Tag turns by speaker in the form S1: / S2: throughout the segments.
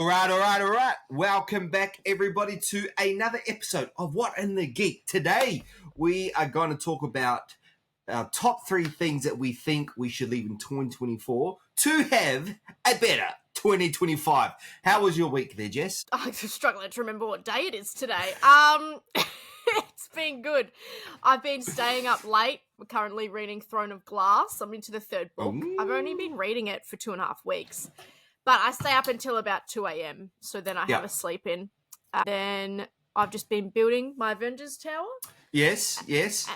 S1: All right. Welcome back, everybody, to another episode of What in the Geek. Today, we are going to talk about our top 3 things that we think we should leave in 2024 to have a better 2025. How was your week there, Jess?
S2: I'm struggling to remember what day it is today. It's been good. I've been staying up late. We're currently reading Throne of Glass. I'm into the 3rd book.
S1: Ooh.
S2: I've only been reading it for 2.5 weeks. But I stay up until about 2 a.m. So then I have a sleep in. Then I've just been building my Avengers Tower.
S1: Yes.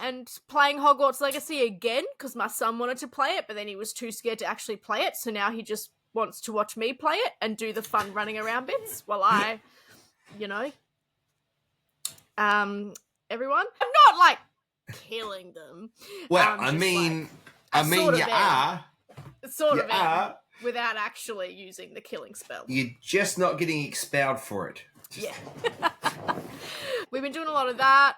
S2: And playing Hogwarts Legacy again because my son wanted to play it, but then he was too scared to actually play it. So now he just wants to watch me play it and do the fun running around bits while I, everyone. I'm not like killing them.
S1: Well, you are.
S2: Sort of am. Without actually using the killing spell.
S1: You're just not getting expelled for it.
S2: Yeah. We've been doing a lot of that.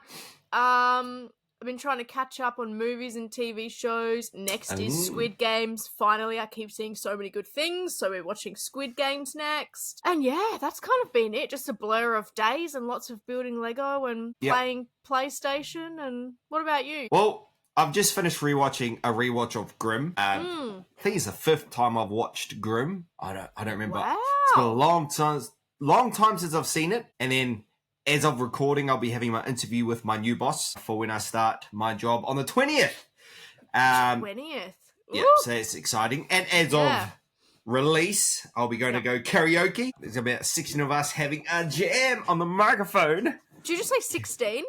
S2: I've been trying to catch up on movies and TV shows. Next is Squid Games. Finally, I keep seeing so many good things, so we're watching Squid Games next. And yeah, that's kind of been it. Just a blur of days and lots of building Lego and playing PlayStation. And what about you?
S1: Well, I've just finished rewatching a rewatch of Grimm. I think it's the 5th time I've watched Grimm. I don't remember.
S2: Wow.
S1: It's been a long time since I've seen it. And then as of recording, I'll be having my interview with my new boss for when I start my job on the 20th.
S2: 20th.
S1: Yeah, so it's exciting. And as of release, I'll be going to go karaoke. There's about 16 of us having a jam on the microphone.
S2: Did you just say 16?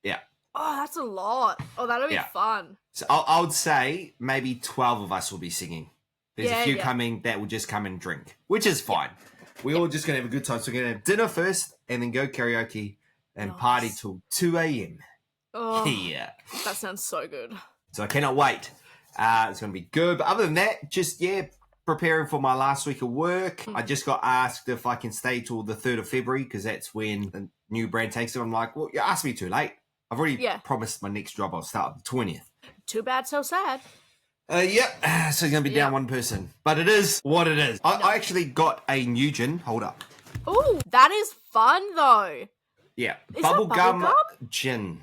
S1: Yeah.
S2: Oh, that's a lot. Oh, that'll be fun.
S1: So I would say maybe 12 of us will be singing. There's a few coming that will just come and drink, which is fine. We're all just going to have a good time. So we're going to have dinner first and then go karaoke and party till 2 a.m.
S2: Oh,
S1: yeah.
S2: That sounds so good.
S1: So I cannot wait. It's going to be good. But other than that, just, preparing for my last week of work. I just got asked if I can stay till the 3rd of February because that's when the new brand takes it. I'm like, well, you asked me too late. I've already promised my next job I'll start on the 20th.
S2: Too bad, so sad.
S1: So it's going to be down one person. But it is what it is. I actually got a new gin. Hold up.
S2: Ooh, that is fun, though.
S1: Yeah.
S2: Is
S1: Bubblegum gin.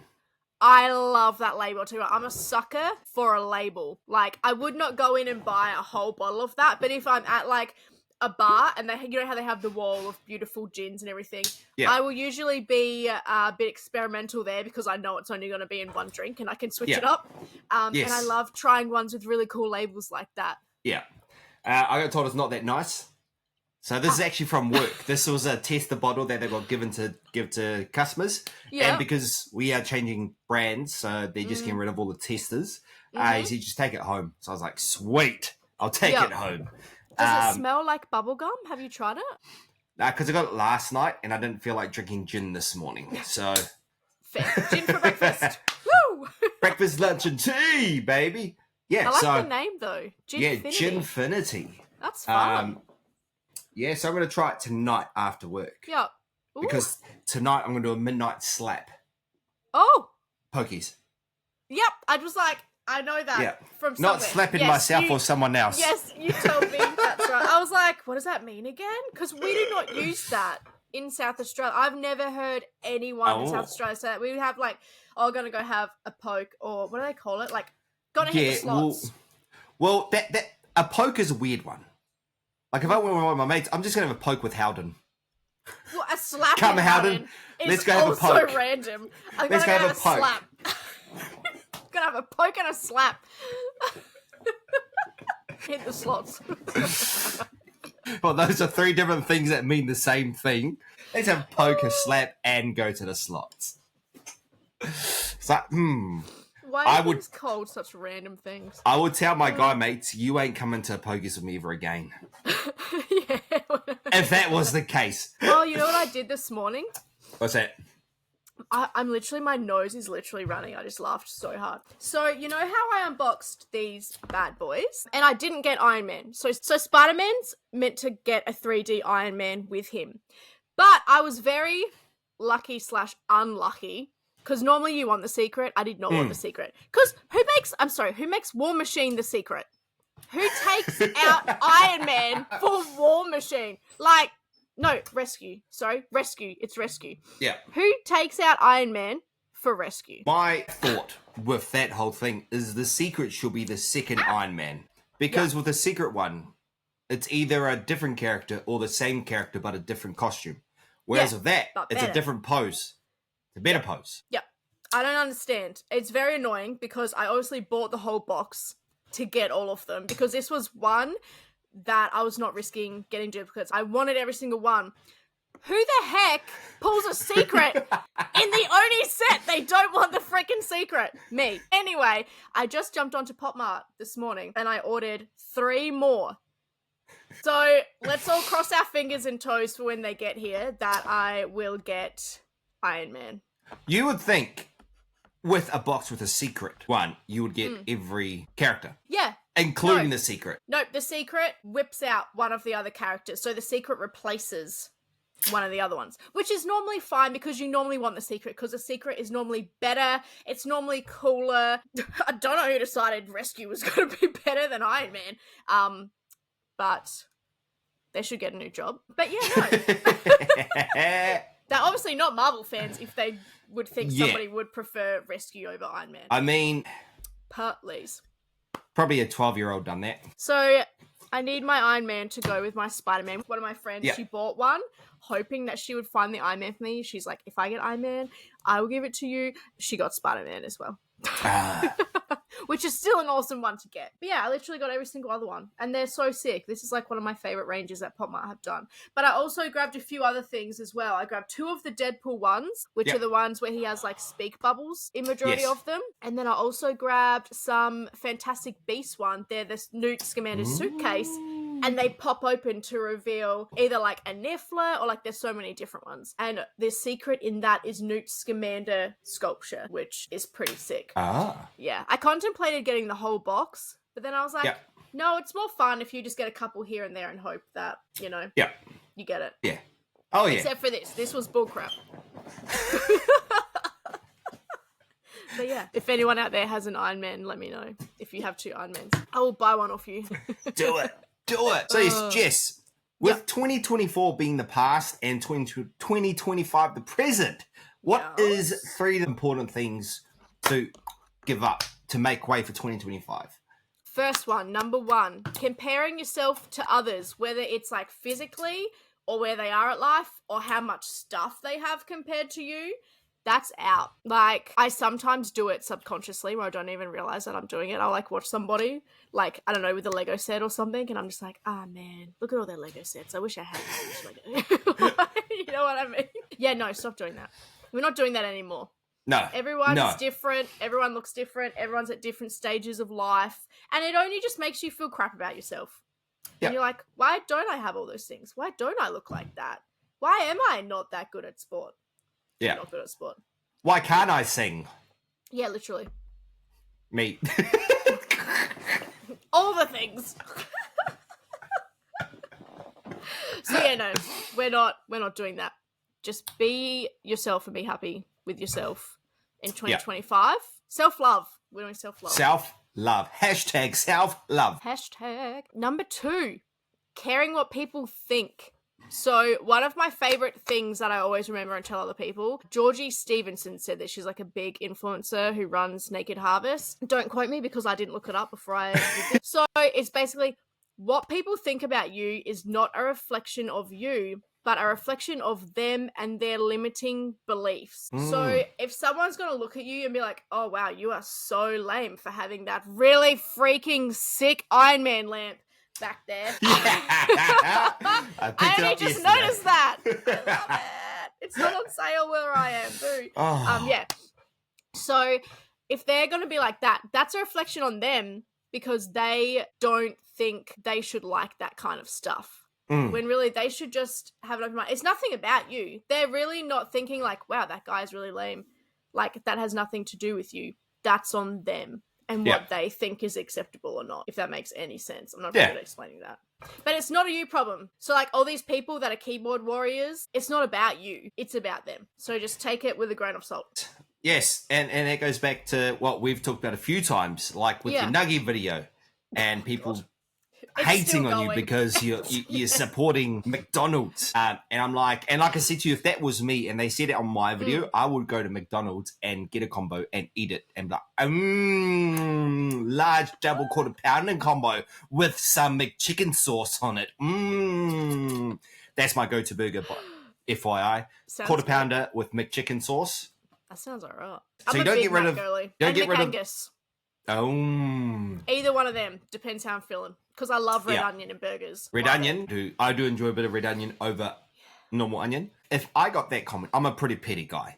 S2: I love that label, too. I'm a sucker for a label. Like, I would not go in and buy a whole bottle of that, but if I'm at, like, a bar and they, you know how they have the wall of beautiful gins and everything, I will usually be a bit experimental there because I know it's only going to be in one drink and I can switch it up. And I love trying ones with really cool labels like that.
S1: I got told it's not that nice, so this is actually from work. This was a tester bottle that they got given to give to customers, and because we are changing brands, so they're just getting rid of all the testers. He said just take it home. So I was like, sweet, I'll take it home.
S2: Does it smell like bubblegum? Have you tried it?
S1: Because I got it last night and I didn't feel like drinking gin this morning. So
S2: fair. Gin for breakfast. Woo!
S1: Breakfast, lunch, and tea, baby. Yeah,
S2: I like the name though.
S1: Ginfinity.
S2: That's fun.
S1: So I'm going to try it tonight after work.
S2: Yeah.
S1: Because tonight I'm going to do a midnight slap.
S2: Oh.
S1: Pokies.
S2: Yep. I was like, I know that from somewhere.
S1: Not slapping myself or someone else.
S2: Yes, you told me. That's right. I was like, what does that mean again? Because we do not use that in South Australia. I've never heard anyone in South Australia say that. We would have like, going to go have a poke or what do they call it? Like, going to hit the slots.
S1: Well, that a poke is a weird one. Like if I went with one of my mates, I'm just going to have a poke with Howden.
S2: Well, a slap
S1: Come Howden. Let's go have a poke.
S2: Also random.
S1: Let's go have a poke.
S2: Slap. Gonna have a poke and a slap. Hit the slots.
S1: Well, those are 3 different things that mean the same thing. Let's have a poke, a slap, and go to the slots. So,
S2: Why are things called such random things?
S1: I would tell my guy mates, you ain't coming to pokies with me ever again. If that was the case.
S2: Oh, you know what I did this morning?
S1: What's that?
S2: I'm literally, my nose is literally running. I just laughed so hard. So, you know how I unboxed these bad boys? And I didn't get Iron Man. So Spider-Man's meant to get a 3D Iron Man with him. But I was very lucky/unlucky. Because normally you want the secret. I did not want the secret. Because who makes War Machine the secret? Who takes out Iron Man for War Machine? Like, No, rescue. Sorry, rescue. It's rescue.
S1: Yeah.
S2: Who takes out Iron Man for rescue?
S1: My thought with that whole thing is the secret should be the second Iron Man. Because with the secret one, it's either a different character or the same character but a different costume. Whereas with that, it's a different pose. It's a better pose.
S2: Yeah. I don't understand. It's very annoying because I obviously bought the whole box to get all of them because this was one that I was not risking getting duplicates. I wanted every single one. Who the heck pulls a secret in the only set they don't want the freaking secret? Me. Anyway, I just jumped onto PopMart this morning and I ordered 3 more. So let's all cross our fingers and toes for when they get here that I will get Iron Man.
S1: You would think with a box with a secret one, you would get every character.
S2: Yeah.
S1: Including the secret.
S2: Nope, the secret whips out one of the other characters. So the secret replaces one of the other ones, which is normally fine because you normally want the secret because the secret is normally better. It's normally cooler. I don't know who decided Rescue was going to be better than Iron Man. But they should get a new job. But yeah, no. They're obviously not Marvel fans if they would think somebody would prefer Rescue over Iron Man.
S1: I mean...
S2: Please.
S1: Probably a 12-year-old done that.
S2: So I need my Iron Man to go with my Spider-Man. One of my friends, she bought one, hoping that she would find the Iron Man for me. She's like, if I get Iron Man, I will give it to you. She got Spider-Man as well. Which is still an awesome one to get. But yeah, I literally got every single other one. And they're so sick. This is like one of my favorite ranges that PopMart have done. But I also grabbed a few other things as well. I grabbed 2 of the Deadpool ones, which are the ones where he has like speak bubbles in majority of them. And then I also grabbed some Fantastic Beasts one. They're this Newt Scamander's suitcase. And they pop open to reveal either like a Niffler or like there's so many different ones. And the secret in that is Newt Scamander sculpture, which is pretty sick. Yeah. I contemplated getting the whole box, but then I was like, no, it's more fun if you just get a couple here and there and hope that, you know, you get it.
S1: Yeah. Oh, yeah.
S2: Except for this. This was bullcrap. But yeah, if anyone out there has an Iron Man, let me know. If you have 2 Iron Mans, I will buy one off you.
S1: Do it. Do it. So yes, Jess, with 2024 being the past and 2025 the present, what is 3 important things to give up to make way for 2025?
S2: First one, number 1, comparing yourself to others, whether it's like physically or where they are at life or how much stuff they have compared to you. That's out. Like, I sometimes do it subconsciously where I don't even realize that I'm doing it. I'll, like, watch somebody, like, I don't know, with a Lego set or something, and I'm just like, man, look at all their Lego sets. I wish I had this Lego. You know what I mean? Yeah, no, stop doing that. We're not doing that anymore.
S1: No.
S2: Everyone is different. Everyone looks different. Everyone's at different stages of life. And it only just makes you feel crap about yourself. And you're like, why don't I have all those things? Why don't I look like that? Why am I not that good at sport?
S1: Yeah.
S2: Not good at sport.
S1: Why can't I sing?
S2: Yeah, literally.
S1: Me.
S2: All the things. So yeah, no, we're not doing that. Just be yourself and be happy with yourself in 2025. Self-love. We're doing self-love.
S1: Self-love. Hashtag self-love.
S2: Hashtag number 2, caring what people think. So one of my favorite things that I always remember and tell other people, Georgie Stevenson said that she's like a big influencer who runs Naked Harvest. Don't quote me because I didn't look it up before I did this. So it's basically what people think about you is not a reflection of you, but a reflection of them and their limiting beliefs. So if someone's going to look at you and be like, oh wow, you are so lame for having that really freaking sick Iron Man lamp back there. I only just noticed that. I love it. It's not on sale where I am. Boo. Yeah. So if they're going to be like that, that's a reflection on them because they don't think they should like that kind of stuff. When really they should just have an open mind. It's nothing about you. They're really not thinking like, wow, that guy's really lame. Like, that has nothing to do with you. That's on them and what they think is acceptable or not, if that makes any sense. I'm not really good at explaining that. But it's not a you problem. So, like, all these people that are keyboard warriors, it's not about you. It's about them. So just take it with a grain of salt.
S1: Yes, and it goes back to what we've talked about a few times, like with the Nugget video and people hating on you
S2: going.
S1: because you're supporting McDonald's. And I'm like, and like I said to you, if that was me and they said it on my video, I would go to McDonald's and get a combo and eat it and be like, large double quarter pounder combo with some McChicken sauce on it. That's my go-to burger, FYI.
S2: Sounds
S1: Quarter
S2: good.
S1: pounder with McChicken sauce.
S2: That sounds alright.
S1: So
S2: I'm
S1: you
S2: a
S1: don't
S2: Big
S1: get rid
S2: Mac
S1: of-
S2: girly.
S1: don't
S2: And
S1: get rid of-
S2: McAngus.
S1: Oh.
S2: Either one of them. Depends how I'm feeling. Because I love red
S1: Yeah.
S2: onion in burgers.
S1: Red
S2: Love
S1: onion. I do enjoy a bit of red onion over normal onion. If I got that comment, I'm a pretty petty guy.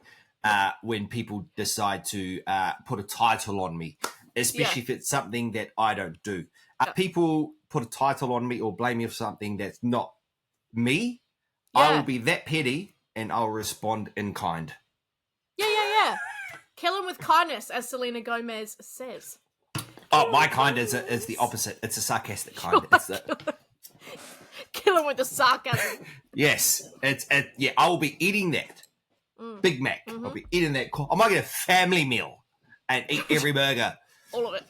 S1: When people decide to put a title on me, especially if it's something that I don't do. People put a title on me or blame me for something that's not me. I
S2: Yeah.
S1: will be that petty and I'll respond in kind.
S2: Yeah. Kill him with kindness, as Selena Gomez says.
S1: Oh, my kind is the opposite. It's a sarcastic kind. It's
S2: Kill him with the sarcasm.
S1: yes, I will be eating that Big Mac. I'll be eating that. I might get a family meal and eat every burger,
S2: All of it.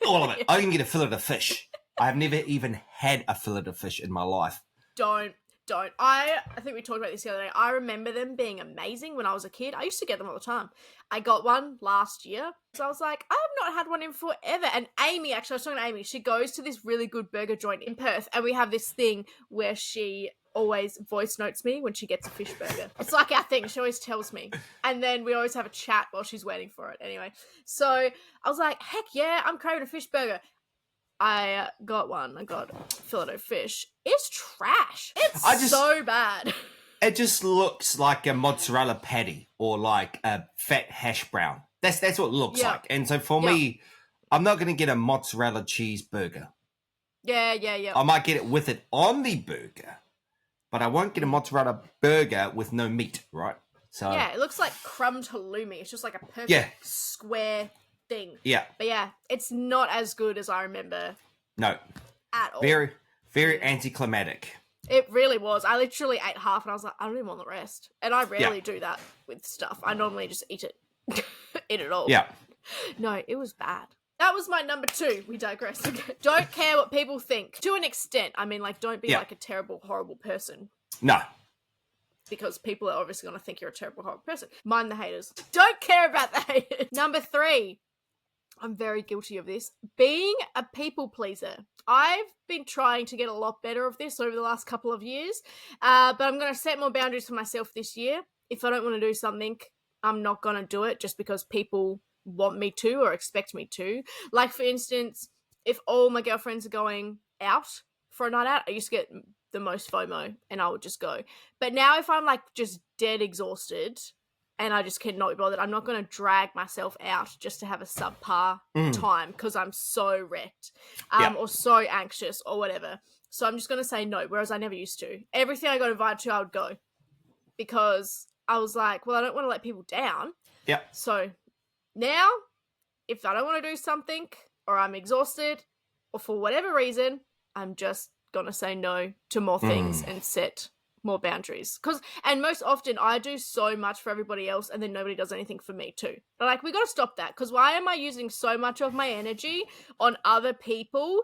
S1: all of it. I can get a fillet of fish. I've never even had a fillet of fish in my life.
S2: Don't. I think we talked about this the other day. I remember them being amazing when I was a kid. I used to get them all the time. I got one last year. So I was like, I have not had one in forever. And Amy, actually, I was talking to Amy. She goes to this really good burger joint in Perth. And we have this thing where she always voice notes me when she gets a fish burger. It's like our thing. She always tells me. And then we always have a chat while she's waiting for it. Anyway, so I was like, heck yeah, I'm craving a fish burger. I got one. I got fillet of fish. It's trash. It's so bad.
S1: It just looks like a mozzarella patty or like a fat hash brown. That's what it looks
S2: Yeah.
S1: like. And so for me, I'm not going to get a mozzarella cheeseburger.
S2: Yeah.
S1: I might get it with it on the burger, but I won't get a mozzarella burger with no meat, right? So
S2: Yeah, it looks like crumbed halloumi. It's just like a perfect square thing.
S1: yeah,
S2: But yeah, it's not as good as I remember
S1: no,
S2: at all.
S1: very, very anticlimactic.
S2: It really was. I literally ate half and I was like, I don't even want the rest. And I rarely do that with stuff. I normally just eat it. Eat it all.
S1: Yeah,
S2: No, it was bad. That was my number 2. We digress. Okay. Don't care what people think. To an extent. I mean, like, don't be like a terrible, horrible person.
S1: no,
S2: Because people are obviously going to think you're a terrible, horrible person. Mind the haters. Don't care about the haters. Number 3. I'm very guilty of this. Being a people pleaser. I've been trying to get a lot better of this over the last couple of years. But I'm going to set more boundaries for myself this year. If I don't want to do something, I'm not going to do it just because people want me to or expect me to. Like, for instance, if all my girlfriends are going out for a night out, I used to get the most FOMO and I would just go. But now if I'm like just dead exhausted and I just cannot be bothered, I'm not going to drag myself out just to have a subpar time because I'm so wrecked or so anxious or whatever. So I'm just going to say no, whereas I never used to. Everything I got invited to, I would go because I was like, well, I don't want to let people down.
S1: yeah,
S2: So now, if I don't want to do something or I'm exhausted or for whatever reason, I'm just going to say no to more things and set more boundaries. And most often I do so much for everybody else and then nobody does anything for me too. But like, we got to stop that because why am I using so much of my energy on other people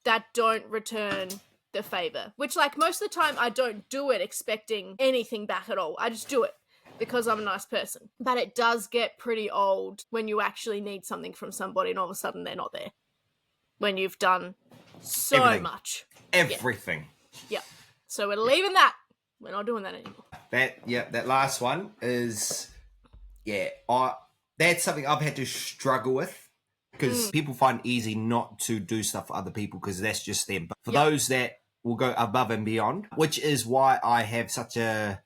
S2: that don't return the favor? Which, like, most of the time I don't do it expecting anything back at all. I just do it because I'm a nice person. But it does get pretty old when you actually need something from somebody and all of a sudden they're not there. When you've done so
S1: Everything.
S2: much.
S1: everything.
S2: Yeah. So we're leaving that. We're not doing that anymore.
S1: That last one is that's something I've had to struggle with because people find it easy not to do stuff for other people because that's just them. But for those that will go above and beyond, which is why I have such a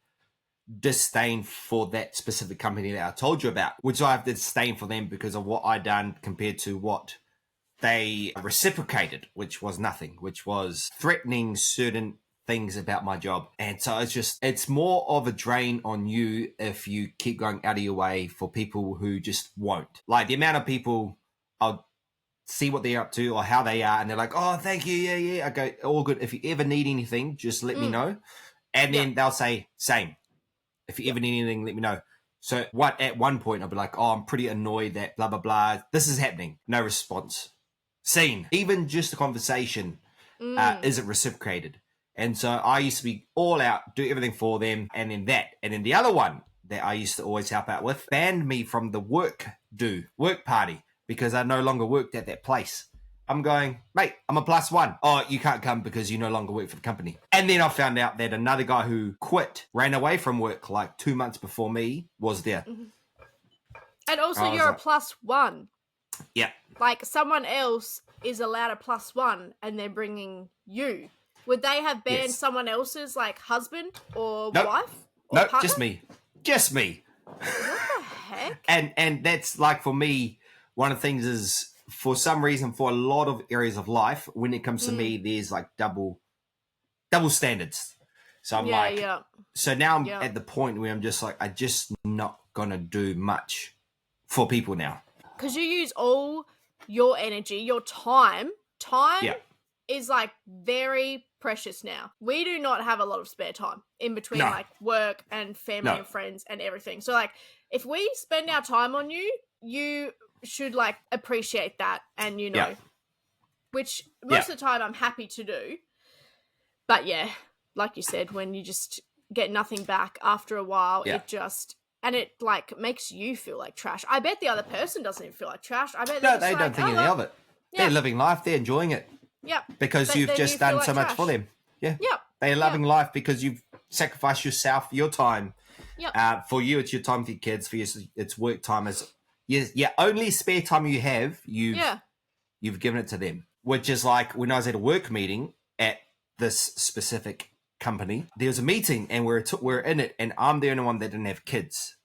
S1: disdain for that specific company that I told you about, which I have disdain for them because of what I done compared to what they reciprocated, which was nothing, which was threatening certain things about my job. And so it's more of a drain on you if you keep going out of your way for people who just won't. Like the amount of people I'll see what they're up to or how they are and they're like, oh, thank you, yeah. I go, all good. If you ever need anything, just let me know. And then they'll say, same. If you ever need anything, let me know. So at one point I'll be like, oh, I'm pretty annoyed that blah, blah, blah. This is happening. No response. Seen. Even just a conversation isn't reciprocated. And so I used to be all out, do everything for them, and then the other one that I used to always help out with banned me from the work party because I no longer worked at that place. I'm going, mate, I'm a +1. Oh, you can't come because you no longer work for the company. And then I found out that another guy who ran away from work like 2 months before me was there.
S2: Mm-hmm. And also you're a +1.
S1: Yeah.
S2: Like someone else is allowed a +1 and they're bringing you. Would they have banned someone else's like husband or wife? Or
S1: no,
S2: partner?
S1: just me.
S2: What the heck?
S1: And that's like for me, one of the things is for some reason for a lot of areas of life, when it comes to me, there's like double standards. So I'm so now I'm at the point where I'm just like, I just not gonna do much for people now.
S2: Because you use all your energy, your time. Time is like very precious now. We do not have a lot of spare time in between like work and family and friends and everything. So like if we spend our time on you, you should like appreciate that, and you know, which most of the time I'm happy to do. But yeah, like you said, when you just get nothing back after a while, and it like makes you feel like trash. I bet the other person doesn't even feel like trash. I bet
S1: they don't think anything of it. They're living life. They're enjoying it.
S2: Yep.
S1: Because you've just done so much for them. Yeah.
S2: Yep.
S1: They're loving life because you've sacrificed yourself, your time.
S2: Yep.
S1: For you, it's your time with your kids. For you, it's work time. Only spare time you have, you've given it to them. Which is like when I was at a work meeting at this specific company, there was a meeting and we're in it, and I'm the only one that didn't have kids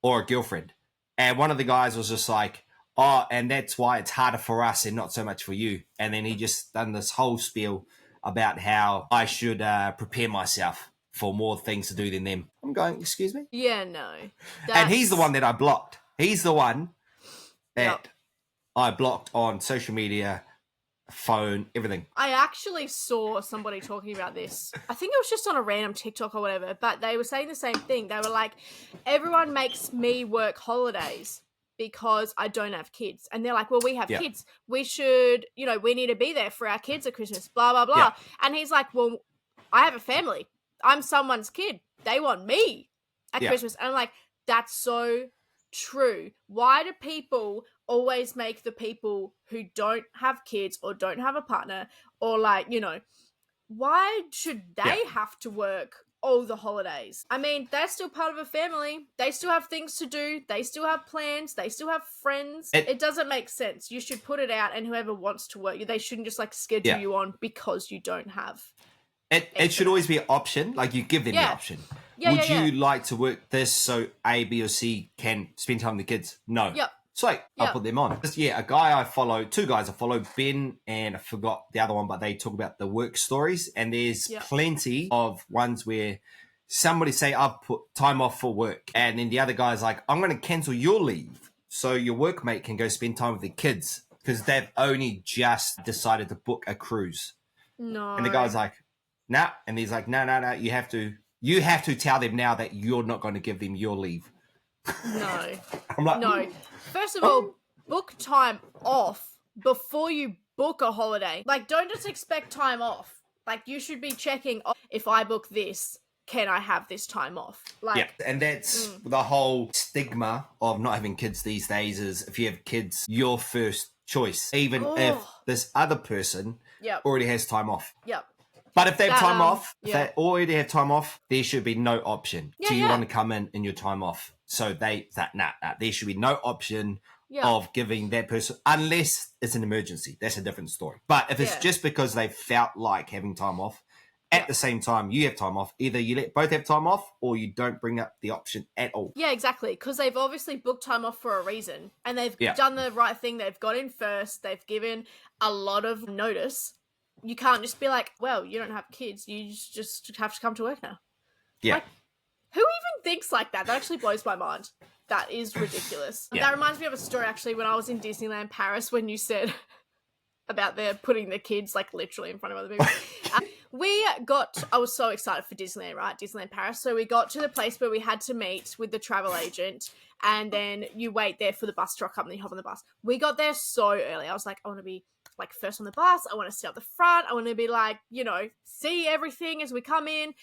S1: or a girlfriend. And one of the guys was just like, oh, and that's why it's harder for us and not so much for you. And then he just done this whole spiel about how I should prepare myself for more things to do than them. I'm going, excuse me?
S2: Yeah, no.
S1: And he's the one that I blocked. He's the one that I blocked on social media, phone, everything.
S2: I actually saw somebody talking about this. I think it was just on a random TikTok or whatever, but they were saying the same thing. They were like, everyone makes me work holidays because I don't have kids. And they're like, well, we have kids. We should, we need to be there for our kids at Christmas, blah, blah, blah. Yeah. And he's like, well, I have a family. I'm someone's kid. They want me at Christmas. And I'm like, that's so true. Why do people always make the people who don't have kids or don't have a partner or like, why should they have to work all the holidays? I mean, they're still part of a family. They still have things to do. They still have plans. They still have friends. It doesn't make sense. You should put it out, and whoever wants to work, they shouldn't just like schedule you on because you don't have.
S1: It should always be an option. Like you give them the option. Would you like to work this so A, B, or C can spend time with the kids? No.
S2: Yep.
S1: So I'll put them on. A guy I follow, two guys I follow, Ben and I forgot the other one, but they talk about the work stories. And there's plenty of ones where somebody say, I've put time off for work. And then the other guy's like, I'm going to cancel your leave so your workmate can go spend time with the kids because they've only just decided to book a cruise.
S2: No.
S1: And the guy's like, nah. And he's like, no. You have to tell them now that you're not going to give them your leave.
S2: No.
S1: I'm like,
S2: no. First of all, book time off before you book a holiday. Like, don't just expect time off. Like, you should be checking, if I book this, can I have this time off? Like,
S1: and that's the whole stigma of not having kids these days is if you have kids, your first choice, even if this other person already has time off.
S2: Yep.
S1: But if they have time off, if they already have time off, there should be no option. Do you want to come in your time off? So there should be no option of giving that person, unless it's an emergency. That's a different story. But if it's just because they felt like having time off, at the same time you have time off, either you let both have time off or you don't bring up the option at all.
S2: Yeah, exactly. Because they've obviously booked time off for a reason. And they've done the right thing. They've got in first. They've given a lot of notice. You can't just be like, well, you don't have kids. You just have to come to work now.
S1: Yeah.
S2: Like, who even thinks like that? That actually blows my mind. That is ridiculous. Yeah. That reminds me of a story, actually, when I was in Disneyland Paris, when you said about putting the kids, like, literally in front of other people. I was so excited for Disneyland, right? Disneyland Paris. So we got to the place where we had to meet with the travel agent, and then you wait there for the bus to rock up and then you hop on the bus. We got there so early. I was like, I want to be like first on the bus. I want to sit up the front. I want to be like, see everything as we come in.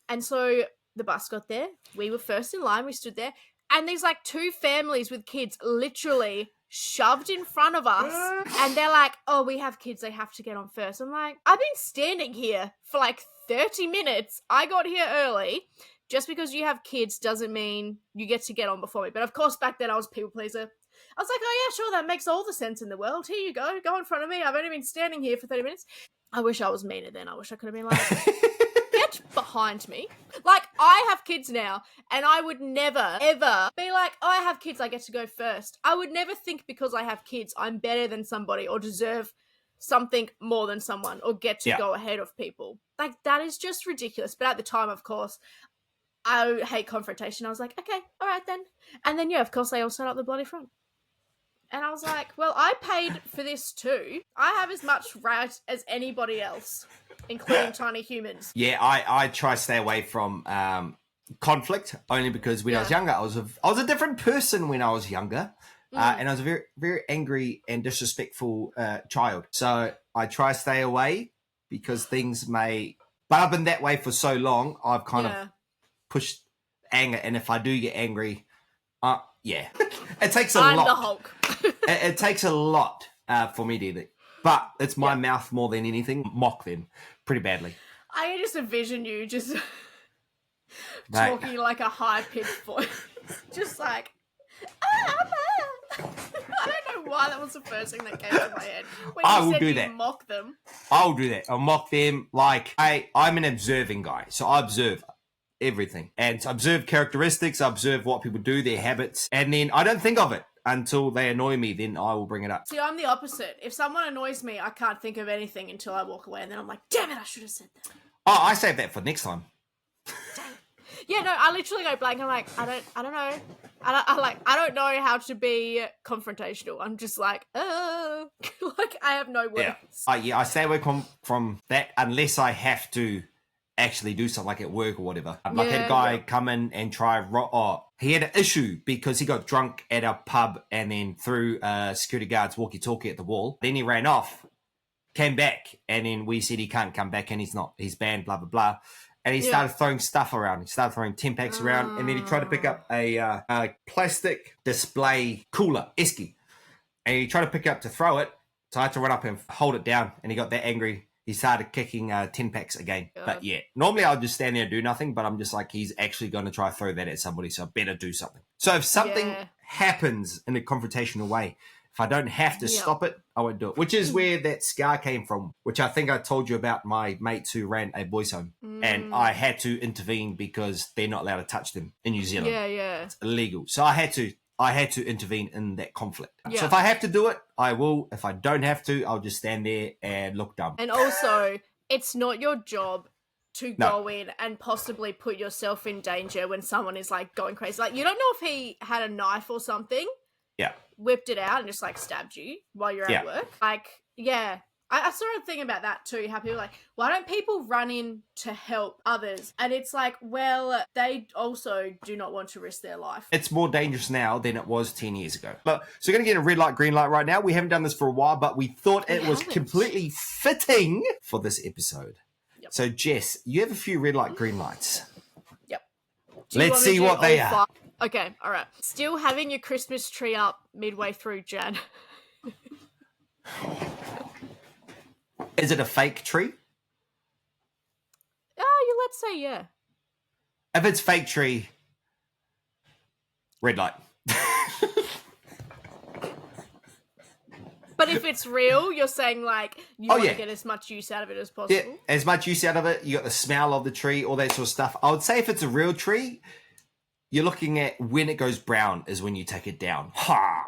S2: And so the bus got there. We were first in line. We stood there. And there's like two families with kids literally shoved in front of us. And they're like, oh, we have kids. They have to get on first. I'm like, I've been standing here for like 30 minutes. I got here early. Just because you have kids doesn't mean you get to get on before me. But of course, back then I was a people pleaser. I was like, oh yeah, sure, that makes all the sense in the world. Here you go. Go in front of me. I've only been standing here for 30 minutes. I wish I was meaner then. I wish I could have been like, get behind me. Like, I have kids now, and I would never, ever be like, oh, I have kids, I get to go first. I would never think because I have kids, I'm better than somebody or deserve something more than someone or get to go ahead of people. Like, that is just ridiculous. But at the time, of course, I hate confrontation. I was like, okay, all right then. And then, yeah, of course, they all set up the bloody front. And I was like, well, I paid for this too. I have as much right as anybody else, including tiny humans.
S1: Yeah, I try to stay away from conflict only because when I was younger, I was a different person when I was younger. And I was a very, very angry and disrespectful child. So I try to stay away because things may... But I've been that way for so long, I've kind of pushed anger. And if I do get angry, it takes a lot.
S2: I'm the Hulk.
S1: It takes a lot for me to do that. But it's my mouth more than anything. Mock them pretty badly.
S2: I can just envision you just talking like a high-pitched voice. Just like, I don't know why that was the first thing that came to my head. When
S1: I
S2: you
S1: will
S2: said
S1: do
S2: you
S1: that.
S2: Mock them.
S1: I'll do that. I'll mock them. Like, I'm an observing guy. So I observe everything. And I observe characteristics. I observe what people do, their habits. And then I don't think of it until they annoy me. Then I will bring it up.
S2: See, I'm the opposite. If someone annoys me, I can't think of anything until I walk away. And then I'm like, damn it, I should have said that.
S1: Oh, I save that for next time.
S2: Yeah, no, I literally go blank. I'm like, I don't know. I don't know how to be confrontational. I'm just like, oh, like I have no words.
S1: Yeah, I stay away from that unless I have to actually do something like at work or whatever. Like I had a guy come in and try. He had an issue because he got drunk at a pub and then threw security guard's walkie-talkie at the wall. Then he ran off, came back, and then we said he can't come back and he's banned, blah blah blah. And he started throwing stuff around. He started throwing 10 packs around. And then he tried to pick up a plastic display cooler, esky. And he tried to pick it up to throw it. So I had to run up and hold it down. And he got that angry. He started kicking 10 packs again. God. But yeah, normally I'll just stand there and do nothing. But I'm just like, he's actually going to try to throw that at somebody. So I better do something. So if something happens in a confrontational way, if I don't have to stop it, I won't do it. Which is where that scar came from, which I think I told you about my mates who ran a boys' home. And I had to intervene because they're not allowed to touch them in New Zealand.
S2: Yeah.
S1: It's illegal. So I had to intervene in that conflict. So if I have to do it, I will. If I don't have to, I'll just stand there and look dumb.
S2: And also, it's not your job to go in and possibly put yourself in danger when someone is like going crazy. Like, you don't know if he had a knife or something.
S1: Yeah.
S2: Whipped it out and just like stabbed you while you're at work. Like, I saw a thing about that too, how people are like, why don't people run in to help others? And it's like, well, they also do not want to risk their life.
S1: It's more dangerous now than it was 10 years ago. So we're going to get a red light, green light right now. We haven't done this for a while, but we thought it was completely fitting for this episode. Yep. So Jess, you have a few red light, green lights.
S2: Yep.
S1: Let's see what they are.
S2: Okay, all right. Still having your Christmas tree up midway through Jan.
S1: Is it a fake tree?
S2: Let's say yeah.
S1: If it's fake tree, red light.
S2: But if it's real, you're saying like you want to get as much use out of it as possible.
S1: Yeah, as much use out of it. You got the smell of the tree, all that sort of stuff. I would say if it's a real tree, you're looking at when it goes brown is when you take it down. Ha!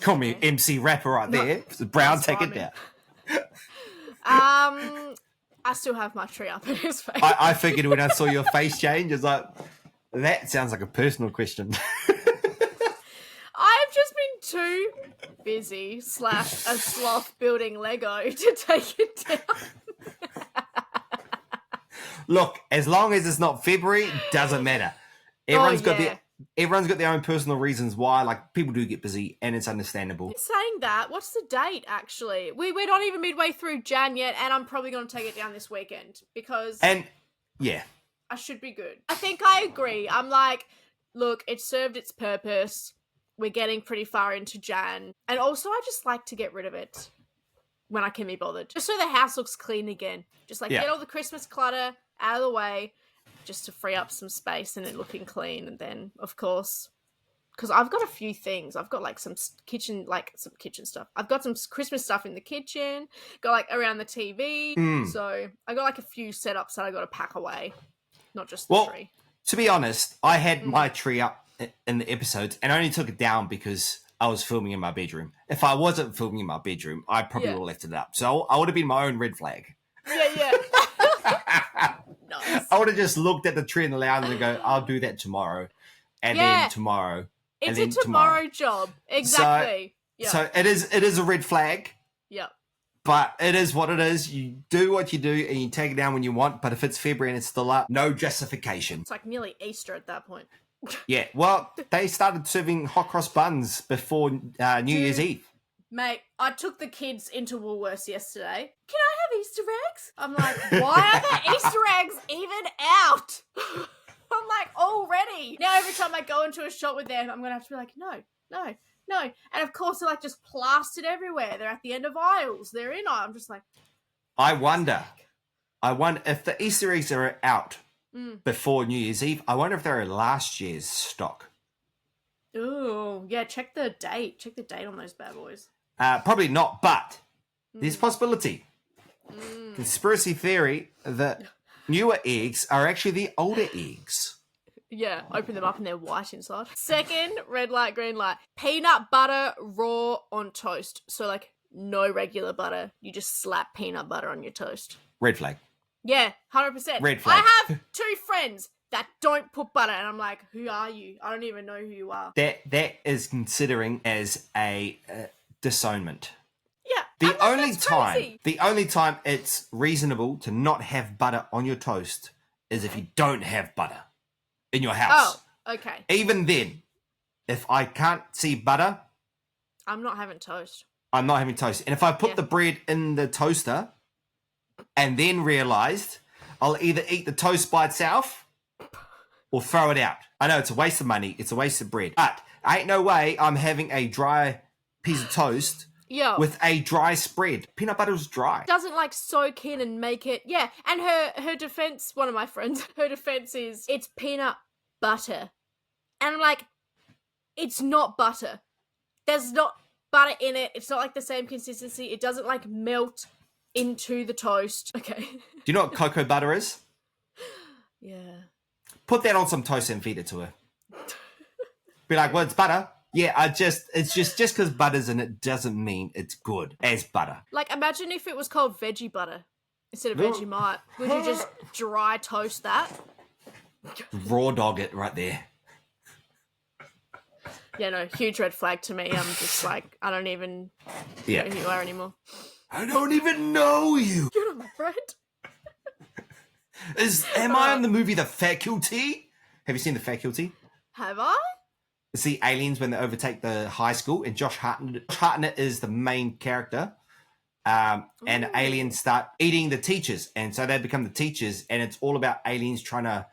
S1: Call me MC Rapper right there. If it's brown, take it down.
S2: I still have my tree up in his face.
S1: I figured when I saw your face change, it's like, that sounds like a personal question.
S2: I've just been too busy / a sloth building Lego to take it down.
S1: Look, as long as it's not February, doesn't matter. Everyone's got everyone's got their own personal reasons why. Like, people do get busy, and it's understandable.
S2: Saying that, what's the date, actually? We're not even midway through Jan yet, and I'm probably going to take it down this weekend because
S1: And, yeah.
S2: I should be good. I think I agree. I'm like, look, it served its purpose. We're getting pretty far into Jan. And also, I just like to get rid of it when I can be bothered. Just so the house looks clean again. Just like get all the Christmas clutter out of the way just to free up some space and it looking clean. And then, of course, because I've got a few things. I've got like some kitchen stuff. I've got some Christmas stuff in the kitchen. Got like around the TV. So I got like a few setups that I got to pack away. Not just the tree.
S1: To be honest, I had my tree up in the episodes and I only took it down because I was filming in my bedroom. If I wasn't filming in my bedroom, I probably would have left it up. So I would have been my own red flag.
S2: Yeah. Nice.
S1: I would have just looked at the tree in the lounge and go, I'll do that tomorrow. And then tomorrow.
S2: It's a tomorrow job. Exactly.
S1: So it is a red flag.
S2: Yep.
S1: But it is what it is. You do what you do and you take it down when you want. But if it's February and it's still up, no justification.
S2: It's like nearly Easter at that point.
S1: Yeah. Well, they started serving hot cross buns before New Year's Eve.
S2: Mate, I took the kids into Woolworths yesterday. Can I have Easter eggs? I'm like, why are the Easter eggs even out? I'm like, already. Now every time I go into a shop with them, I'm going to have to be like, no. And of course, they're like just plastered everywhere. They're at the end of aisles. They're in aisle. I'm just like...
S1: I wonder if the Easter eggs are out before New Year's Eve, I wonder if they're last year's stock.
S2: Ooh, yeah, check the date. Check the date on those bad boys.
S1: Probably not, but there's possibility. Conspiracy theory that newer eggs are actually the older eggs.
S2: Yeah, open them up and they're white inside. Second, red light, green light. Peanut butter raw on toast. So, like, no regular butter. You just slap peanut butter on your toast.
S1: Red flag.
S2: Yeah, 100%.
S1: Red flag.
S2: I have 2 friends that don't put butter. And I'm like, who are you? I don't even know who you are.
S1: That is considering as a disownment.
S2: Yeah.
S1: The only time it's reasonable to not have butter on your toast is if you don't have butter in your house.
S2: Oh, okay.
S1: Even then, if I can't see butter,
S2: I'm not having toast.
S1: I'm not having toast. And if I put the bread in the toaster and then realized I'll either eat the toast by itself or throw it out. I know it's a waste of money. It's a waste of bread. But ain't no way I'm having a dry piece of toast with a dry spread. Peanut butter is dry.
S2: Doesn't like soak in and make it. Yeah. And her defense, one of my friends, her defense is it's peanut butter. And I'm like, it's not butter. There's not butter in it. It's not like the same consistency. It doesn't like melt into the toast. Okay.
S1: Do you know what cocoa butter is?
S2: Yeah.
S1: Put that on some toast and feed it to her. Be like, well, it's butter. Yeah, it's just because butter's in it doesn't mean it's good as butter.
S2: Like, imagine if it was called veggie butter instead of Vegemite. Would you just dry toast that?
S1: Raw dog it right there.
S2: Yeah, no, huge red flag to me. I'm just like, I don't even know who you are anymore.
S1: I don't even know you.
S2: You're not my friend.
S1: Am I in the movie The Faculty? Have you seen The Faculty?
S2: Have I?
S1: It's the aliens when they overtake the high school, and Josh Hartnett is the main character. And aliens start eating the teachers, and so they become the teachers, and it's all about aliens trying to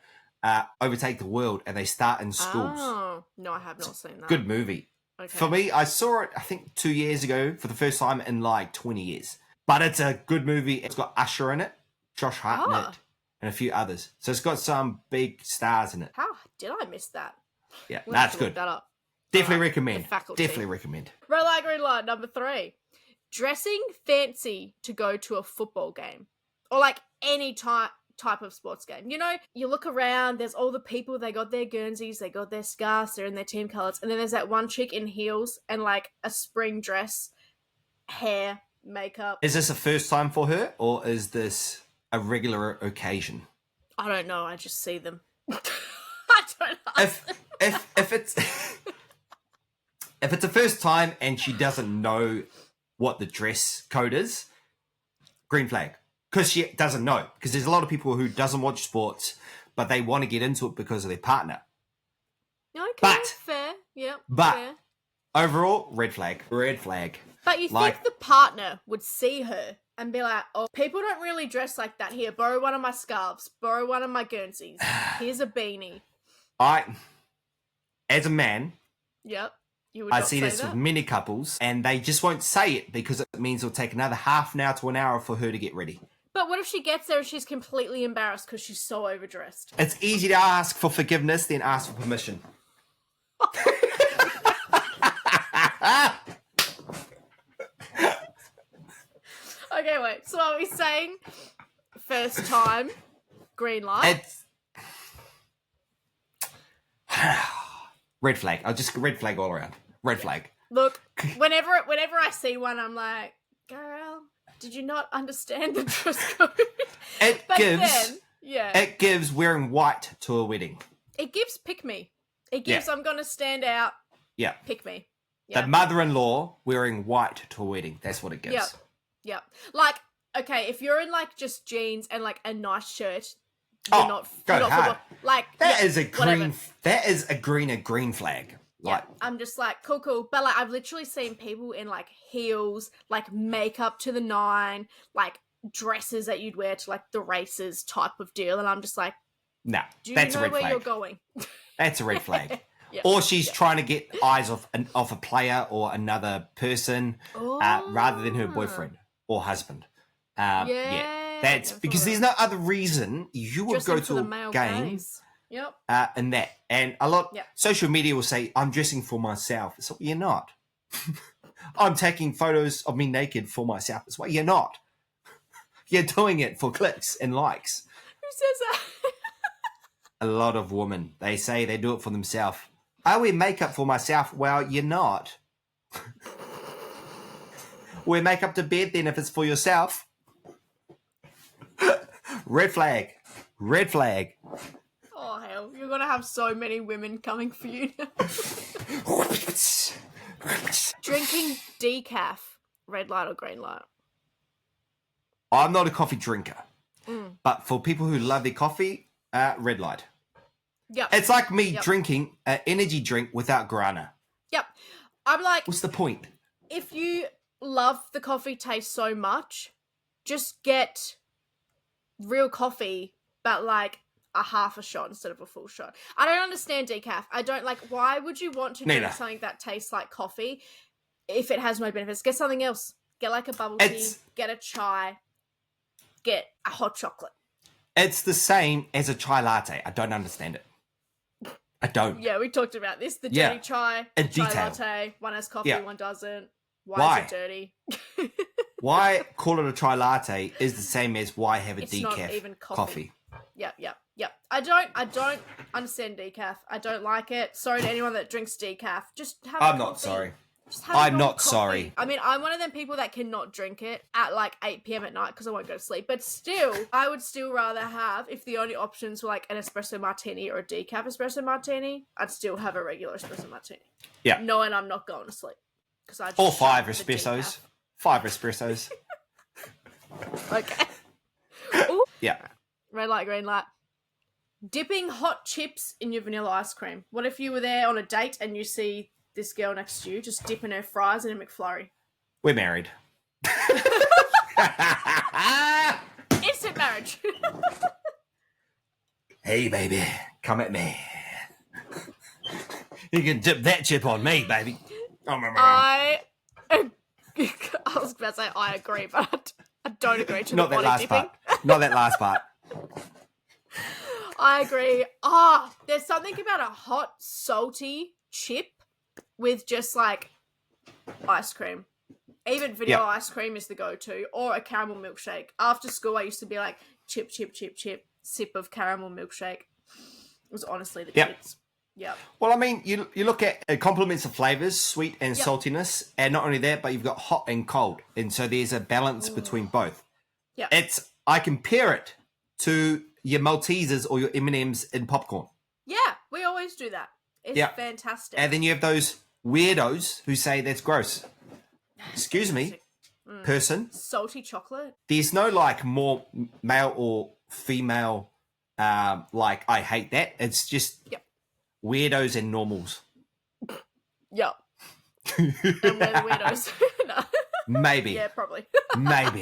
S1: overtake the world, and they start in schools.
S2: Oh, no, I have not seen that.
S1: Good movie.
S2: Okay.
S1: For me, I saw it, I think, 2 years ago for the first time in like 20 years. But it's a good movie. It's got Usher in it, Josh Hartnett, and a few others. So it's got some big stars in it.
S2: How did I miss that?
S1: Yeah,
S2: We'll
S1: that's
S2: have to
S1: good.
S2: look that up.
S1: Definitely recommend.
S2: The Faculty.
S1: Definitely recommend.
S2: Red light, green light, number 3. Dressing fancy to go to a football game. Or like any type of sports game. You know, you look around, there's all the people, they got their Guernseys, they got their scarves, they're in their team colours, and then there's that one chick in heels and like a spring dress, hair, makeup.
S1: Is this a first time for her, or is this a regular occasion?
S2: I don't know, I just see them. I don't know.
S1: If it's if it's a first time and she doesn't know what the dress code is, green flag. Because she doesn't know. Because there's a lot of people who doesn't watch sports, but they want to get into it because of their partner. But-
S2: fair. Yep.
S1: but-
S2: fair.
S1: Overall, red flag. Red flag.
S2: But you
S1: like-
S2: think the partner would see her and be like, oh, people don't really dress like that. Here, borrow one of my scarves. Borrow one of my Guernseys. Here's a beanie.
S1: As a man,
S2: Yep. You would
S1: I
S2: not
S1: see
S2: say
S1: this
S2: that?
S1: with many couples, and they just won't say it because it means it'll take another half an hour to an hour for her to get ready.
S2: But what if she gets there and she's completely embarrassed because she's so overdressed?
S1: It's easy to ask for forgiveness than ask for permission.
S2: Okay, wait. So are we saying first time, green light?
S1: It's red flag. I'll just red flag all around. Red flag.
S2: Look, whenever I see one, I'm like, girl, did you not understand the dress code?
S1: It
S2: But
S1: gives
S2: then, yeah,
S1: it gives wearing white to a wedding.
S2: it gives pick me. It gives I'm gonna stand out.
S1: Yeah.
S2: Pick me.
S1: The mother-in-law wearing white to a wedding. That's what it gives.
S2: Yep. Yep. Like, okay, if you're in like just jeans and like a nice shirt, you're not
S1: go
S2: you're not
S1: hard.
S2: football. Like
S1: That
S2: yeah,
S1: is a
S2: whatever.
S1: green. That is a green flag.
S2: Yeah,
S1: Like,
S2: I'm just like, cool. But like, I've literally seen people in like heels, like makeup to the nine, like dresses that you'd wear to like the races type of deal. And I'm just like,
S1: no,
S2: do you
S1: that's a
S2: know
S1: red
S2: where
S1: flag.
S2: you're going?
S1: That's a red flag.
S2: Yeah.
S1: Or she's trying to get eyes off a player or another person rather than her boyfriend or husband. That's
S2: I
S1: because
S2: thought
S1: there's no other reason you would
S2: dressing
S1: go
S2: for
S1: to
S2: the
S1: a
S2: male
S1: game
S2: gaze. Yep.
S1: and that. And a lot
S2: Yep.
S1: social media will say, I'm dressing for myself. So you're not. I'm taking photos of me naked for myself. It's what you're not. You're doing it for clicks and likes.
S2: Who says that?
S1: A lot of women, they say they do it for themselves. I wear makeup for myself. Well, you're not. Wear makeup to bed then if it's for yourself. Red flag. Red flag.
S2: Oh hell, you're gonna have so many women coming for you now. Drinking decaf, red light or green light?
S1: I'm not a coffee drinker.
S2: Mm.
S1: But for people who love their coffee, red light.
S2: Yep.
S1: It's like me
S2: Yep.
S1: drinking an energy drink without guarana.
S2: Yep. I'm like,
S1: What's the point?
S2: if you love the coffee taste so much, just get real coffee, but like a half a shot instead of a full shot. I don't understand decaf. I don't like, why would you want to drink
S1: Neither.
S2: something that tastes like coffee if it has no benefits? Get something else. Get like a bubble tea,
S1: It's-
S2: get a chai, get a hot chocolate.
S1: It's the same as a chai latte. I don't understand it. I don't.
S2: Yeah, we talked about this. The
S1: Yeah.
S2: dirty chai,
S1: In
S2: chai
S1: detail.
S2: latte, one has coffee,
S1: Yeah.
S2: one doesn't.
S1: Why?
S2: Why is it dirty?
S1: Why call it a chai latte is the same as why have a
S2: It's
S1: decaf
S2: not even coffee.
S1: coffee.
S2: Yep. I don't understand decaf. I don't like it. Sorry to anyone that drinks decaf. Just have a
S1: I'm not
S2: coffee.
S1: sorry.
S2: Just have a
S1: I'm
S2: normal
S1: not
S2: coffee.
S1: sorry.
S2: I mean, I'm one of them people that cannot drink it at like 8 p.m. at night because I won't go to sleep. But still, I would still rather have, if the only options were like an espresso martini or a decaf espresso martini, I'd still have a regular espresso martini.
S1: Yeah.
S2: Knowing I'm not going to sleep. Because I just
S1: Or
S2: shut
S1: 5
S2: the
S1: espressos. 5 espressos.
S2: decaf. Okay. Ooh.
S1: Yeah.
S2: Red light, green light. Dipping hot chips in your vanilla ice cream. What if you were there on a date and you see this girl next to you just dipping her fries in a McFlurry?
S1: We're married.
S2: Instant marriage.
S1: Hey, baby. Come at me. You can dip that chip on me, baby.
S2: I was about to say I agree, but I don't agree to
S1: Not
S2: the
S1: that
S2: body
S1: last
S2: dipping.
S1: part. Not that last part.
S2: I agree. There's something about a hot, salty chip with just like ice cream. Even vanilla ice cream is the go-to, or a caramel milkshake. After school, I used to be like, chip, sip of caramel milkshake. It was honestly the
S1: Yep.
S2: kids. Yep.
S1: Well, I mean, you look at complements of flavors, sweet and
S2: Yep.
S1: saltiness, and not only that, but you've got hot and cold, and so there's a balance between both.
S2: Yep.
S1: I compare it to your Maltesers or your M&Ms in popcorn,
S2: Yeah, we always do that. It's
S1: Yep.
S2: fantastic.
S1: and then you have those weirdos who say that's gross. Excuse me, person.
S2: Salty chocolate.
S1: There's no like more male or female. Like I hate that. It's just
S2: Yep.
S1: weirdos and normals.
S2: Yep. And we're the weirdos. No.
S1: Maybe.
S2: Yeah, probably.
S1: Maybe.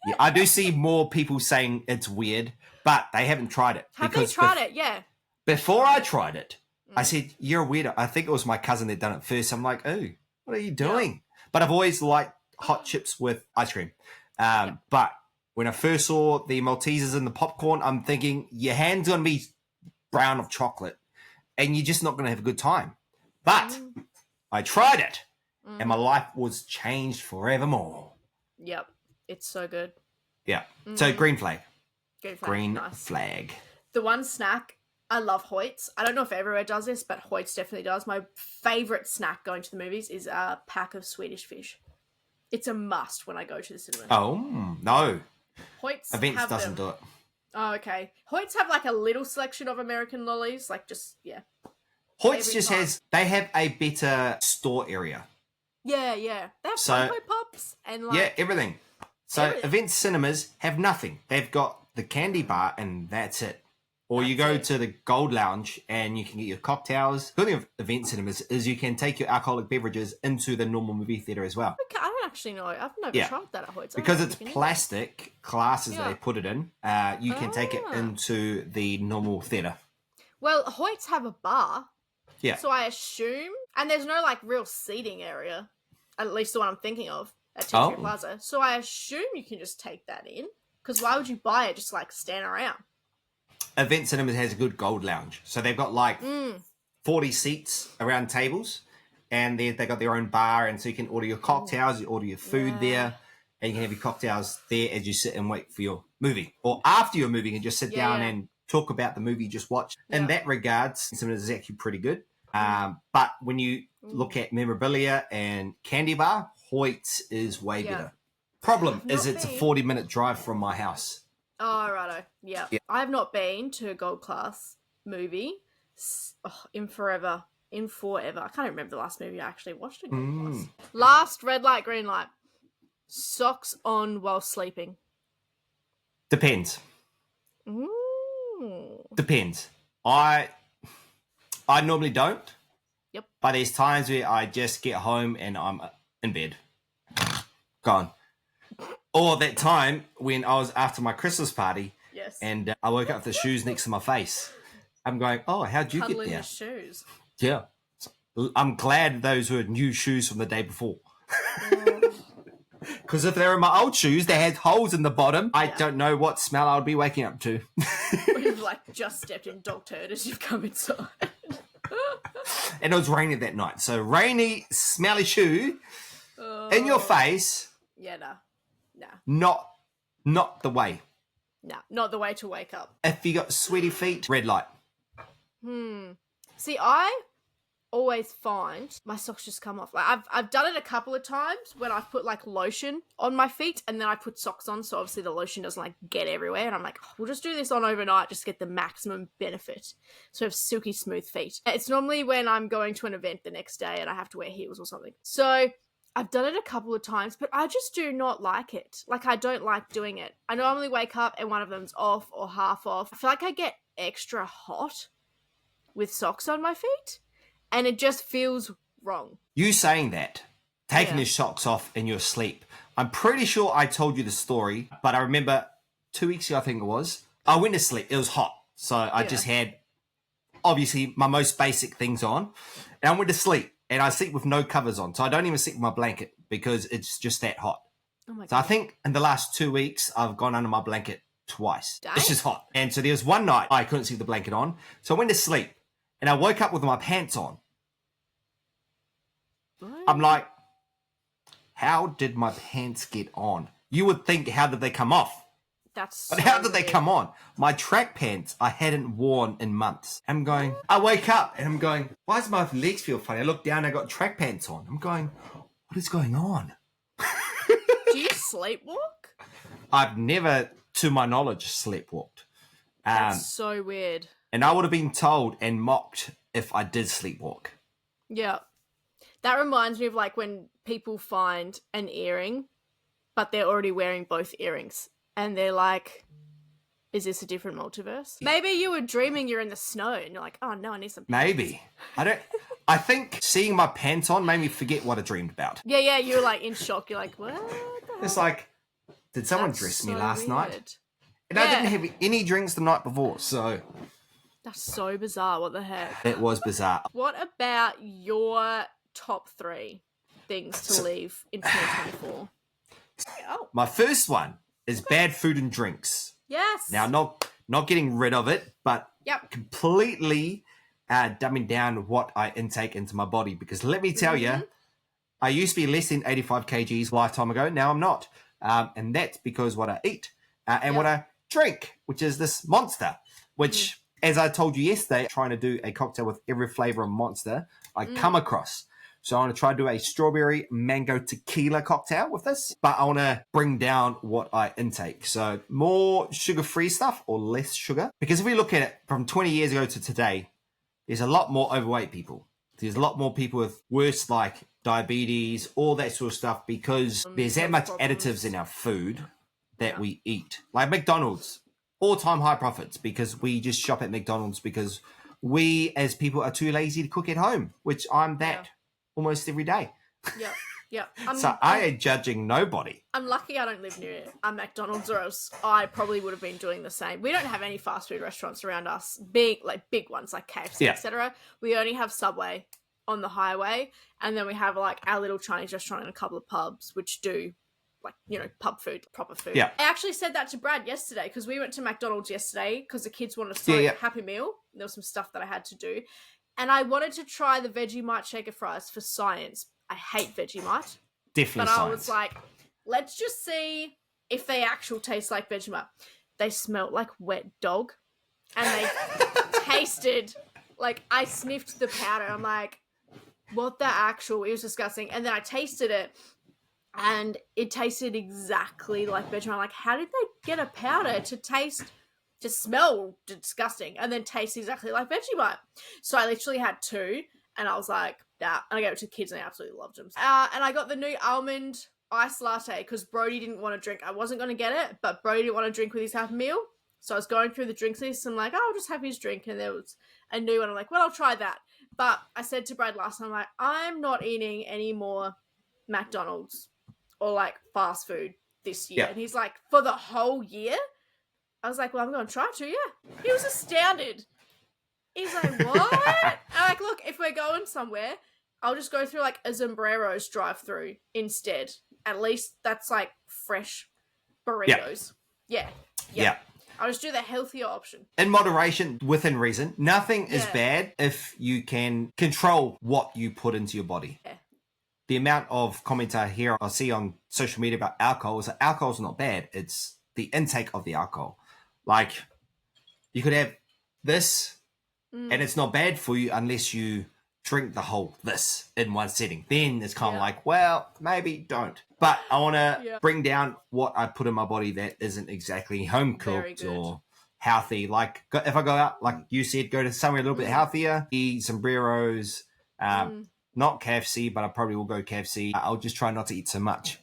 S1: Yeah, I do see more people saying it's weird, but they haven't tried it.
S2: Have they tried it? Yeah.
S1: Before I tried it, I said, you're a weirdo. I think it was my cousin that done it first. I'm like, oh, what are you doing? Yeah. But I've always liked hot chips with ice cream. But when I first saw the Maltesers and the popcorn, I'm thinking, your hand's going to be brown of chocolate and you're just not going to have a good time. But I tried it and my life was changed forevermore.
S2: Yep. It's so good.
S1: Yeah. So green flag.
S2: Green
S1: nice. Flag.
S2: The one snack, I love Hoyt's. I don't know if everywhere does this, but Hoyt's definitely does. My favourite snack going to the movies is a pack of Swedish fish. It's a must when I go to the cinema.
S1: Oh, no.
S2: Hoyt's
S1: Events doesn't do it.
S2: Oh, okay. Hoyt's have like a little selection of American lollies. Like just, yeah.
S1: Hoyt's just they have a better store area.
S2: Yeah. They have Funko Pops and like...
S1: Yeah, everything. So Event cinemas have nothing. They've got the candy bar and that's it. Or you go to the Gold Lounge and you can get your cocktails. The good thing of Event cinemas is you can take your alcoholic beverages into the normal movie theatre as well.
S2: Okay, I don't actually know. I've never tried that at Hoyt's.
S1: Because it's plastic glasses that they put it in, you can take it into the normal theatre.
S2: Well, Hoyt's have a bar.
S1: Yeah.
S2: So I assume... And there's no like real seating area. At least the one I'm thinking of. At Tea Plaza. So I assume you can just take that in. Because why would you buy it just like stand around? Event
S1: Cinemas has a good Gold Lounge. So they've got like 40 seats around tables. And they got their own bar. And so you can order your cocktails, you order your food there. And you can have your cocktails there as you sit and wait for your movie. Or after your movie, you can just sit down and talk about the movie you just watched. In that regards, Cinemas is actually pretty good. But when you look at memorabilia and candy bar, Hoyt's is way better. Problem is it's a 40-minute drive from my house.
S2: Oh, righto. Yeah. I have not been to a Gold Class movie in forever. I can't remember the last movie I actually watched at Gold Class. Last red light, green light. Socks on while sleeping.
S1: Depends. Depends. I normally don't.
S2: Yep.
S1: But there's times where I just get home and I'm in bed. Gone. Or that time when I was after my Christmas party.
S2: Yes.
S1: And I woke up with the shoes next to my face. I'm going, oh, how'd you get there?
S2: Your shoes.
S1: Yeah. So, I'm glad those were new shoes from the day before. Because if they were my old shoes, they had holes in the bottom. I don't know what smell I would be waking up to.
S2: You've like just stepped in dog turd as you've come inside.
S1: And it was raining that night. So rainy, smelly shoe in your face.
S2: Yeah, nah.
S1: Not the way.
S2: Nah, not the way to wake up.
S1: If you got sweaty feet, red light.
S2: See, I always find my socks just come off. Like I've done it a couple of times when I've put like lotion on my feet and then I put socks on, so obviously the lotion doesn't like get everywhere. And I'm like, we'll just do this on overnight, just get the maximum benefit. So I have silky smooth feet. It's normally when I'm going to an event the next day and I have to wear heels or something. So I've done it a couple of times, but I just do not like it. Like I don't like doing it. I normally wake up and one of them's off or half off. I feel like I get extra hot with socks on my feet. And it just feels wrong.
S1: You saying that, taking your socks off in your sleep. I'm pretty sure I told you the story, but I remember 2 weeks ago, I think it was, I went to sleep. It was hot. So I just had, obviously, my most basic things on. And I went to sleep. And I sleep with no covers on. So I don't even sleep with my blanket because it's just that hot.
S2: Oh my God.
S1: So I think in the last 2 weeks, I've gone under my blanket twice.
S2: Dang.
S1: It's just hot. And so there was one night I couldn't sleep with the blanket on. So I went to sleep. And I woke up with my pants on.
S2: What?
S1: I'm like, how did my pants get on? You would think, how did they come off? But how did they come on? My track pants I hadn't worn in months. I'm going, I wake up and I'm going, why does my legs feel funny? I look down and I got track pants on. I'm going, what is going on?
S2: Do you sleepwalk?
S1: I've never, to my knowledge, sleepwalked.
S2: That's so weird.
S1: And I would have been told and mocked if I did sleepwalk.
S2: Yeah. That reminds me of like when people find an earring, but they're already wearing both earrings. And they're like, Is this a different multiverse? Maybe you were dreaming you're in the snow and you're like, oh no, I need some pants.
S1: Maybe. I think seeing my pants on made me forget what I dreamed about.
S2: Yeah, you were like in shock. You're like, what the hell?
S1: It's like, did someone
S2: That's
S1: dress me
S2: so
S1: last night?
S2: weird.
S1: And I didn't have any drinks the night before, so
S2: That's so bizarre. What the heck?
S1: it was bizarre.
S2: What about your top 3 things to leave in 2024? Oh,
S1: My first one is bad food and drinks.
S2: yes.
S1: Now, not getting rid of it, but
S2: Yep.
S1: completely dumbing down what I intake into my body. Because let me tell you, I used to be less than 85 kgs a lifetime ago. Now I'm not. And that's because what I eat and what I drink, which is this Monster, which, as I told you yesterday, trying to do a cocktail with every flavor of Monster I come across. So I want to try to do a strawberry mango tequila cocktail with this, but I want to bring down what I intake. So more sugar-free stuff or less sugar. Because if we look at it from 20 years ago to today, there's a lot more overweight people. There's a lot more people with worse like diabetes, all that sort of stuff, because there's that much additives in our food that we eat. Like McDonald's, all-time high profits because we just shop at McDonald's because we as people are too lazy to cook at home, which I'm that almost every day.
S2: Yep.
S1: So I ain't judging nobody.
S2: I'm lucky I don't live near a McDonald's, or else I probably would have been doing the same. We don't have any fast food restaurants around us, big ones like KFC, etc. We only have Subway on the highway, and then we have like our little Chinese restaurant and a couple of pubs which do like, you know, pub food, proper food.
S1: Yeah.
S2: I actually said that to Brad yesterday because we went to McDonald's yesterday because the kids wanted to start a Happy Meal. There was some stuff that I had to do, and I wanted to try the Vegemite shaker fries for science. I hate Vegemite.
S1: Definitely
S2: But
S1: science.
S2: I was like, let's just see if they actually taste like Vegemite. They smelled like wet dog. And they tasted like, I sniffed the powder. I'm like, what the actual? It was disgusting. And then I tasted it and it tasted exactly like Vegemite. I'm like, how did they get a powder to smell disgusting and then taste exactly like Vegemite? So I literally had 2 and I was like, nah. And I gave it to the kids and they absolutely loved them. And I got the new almond iced latte because Brody didn't want to drink. I wasn't going to get it, but Brody didn't want to drink with his Happy Meal. So I was going through the drinks list and I'm like, oh, I'll just have his drink. And there was a new one. I'm like, well, I'll try that. But I said to Brad last time, I'm like, I'm not eating any more McDonald's or like fast food this year.
S1: Yeah.
S2: And he's like, for the whole year? I was like, well, I'm going to try to, yeah. He was astounded. He's like, what? I'm like, look, if we're going somewhere, I'll just go through like a Sombreros drive-through instead. At least that's like fresh burritos. Yeah. I'll just do the healthier option.
S1: In moderation, within reason. Nothing is bad if you can control what you put into your body.
S2: Yeah.
S1: The amount of comments I hear, I see on social media about alcohol is that alcohol's not bad. It's the intake of the alcohol. Like, you could have this, and it's not bad for you unless you drink the whole this in one sitting. Then it's kind of like, well, maybe don't. But I want to bring down what I put in my body that isn't exactly home cooked or healthy. Like, if I go out, like you said, go to somewhere a little bit healthier, eat sombreros, not KFC, but I probably will go KFC. I'll just try not to eat so much.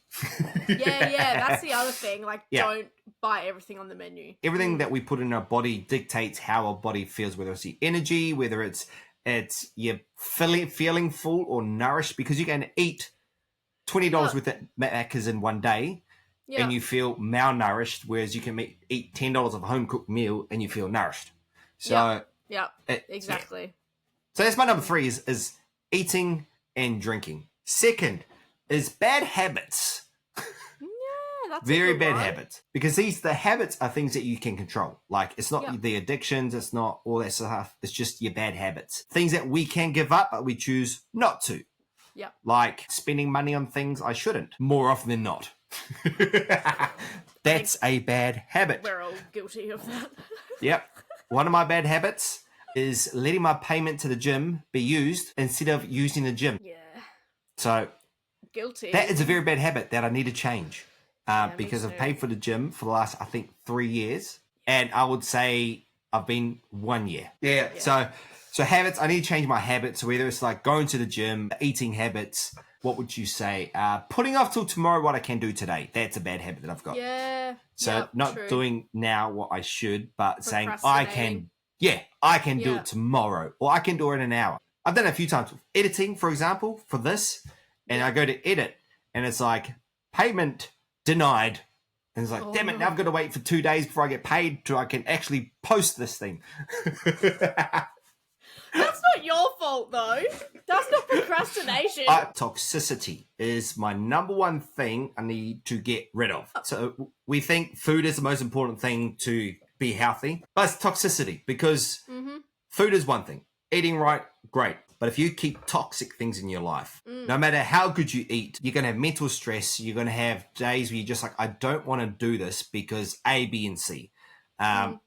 S2: That's the other thing. Like, don't buy everything on the menu.
S1: Everything that we put in our body dictates how our body feels, whether it's the energy, whether it's you're feeling full or nourished, because you can eat $20 worth of Macca's in one day and you feel malnourished, whereas you can eat $10 of a home cooked meal and you feel nourished. So
S2: exactly.
S1: So that's my number 3 is eating and drinking. Second is bad habits.
S2: That's
S1: Very bad habits, because the habits are things that you can control. Like, it's not the addictions, it's not all that stuff. It's just your bad habits, things that we can give up, but we choose not to.
S2: Yeah,
S1: like spending money on things I shouldn't, more often than not. That's a bad habit.
S2: We're all guilty of that.
S1: Yep. One of my bad habits is letting my payment to the gym be used instead of using the gym.
S2: Yeah.
S1: So
S2: guilty.
S1: That is a very bad habit that I need to change. Because I've paid for the gym for the last, I think, 3 years. And I would say I've been 1 year. So habits, I need to change my habits. Whether it's like going to the gym, eating habits, what would you say? Putting off till tomorrow what I can do today. That's a bad habit that I've got.
S2: Yeah.
S1: So
S2: yep,
S1: not
S2: true.
S1: doing now what I should, but saying
S2: Procrastinating.
S1: I can do
S2: Yeah.
S1: it tomorrow, or I can do it in an hour. I've done it a few times with editing, for example, for this, and
S2: Yeah.
S1: I go to edit, and it's like payment denied, and it's like, damn it,
S2: Oh.
S1: now I've got to wait for 2 days before I get paid so I can actually post this thing.
S2: That's not your fault, though. That's not procrastination.
S1: Toxicity is my number one thing I need to get rid of. So we think food is the most important thing to be healthy, but it's toxicity, because
S2: Mm-hmm.
S1: food is one thing. Eating right, great. But if you keep toxic things in your life, no matter how good you eat, you're going to have mental stress. You're going to have days where you're just like, I don't want to do this because A, B, and C.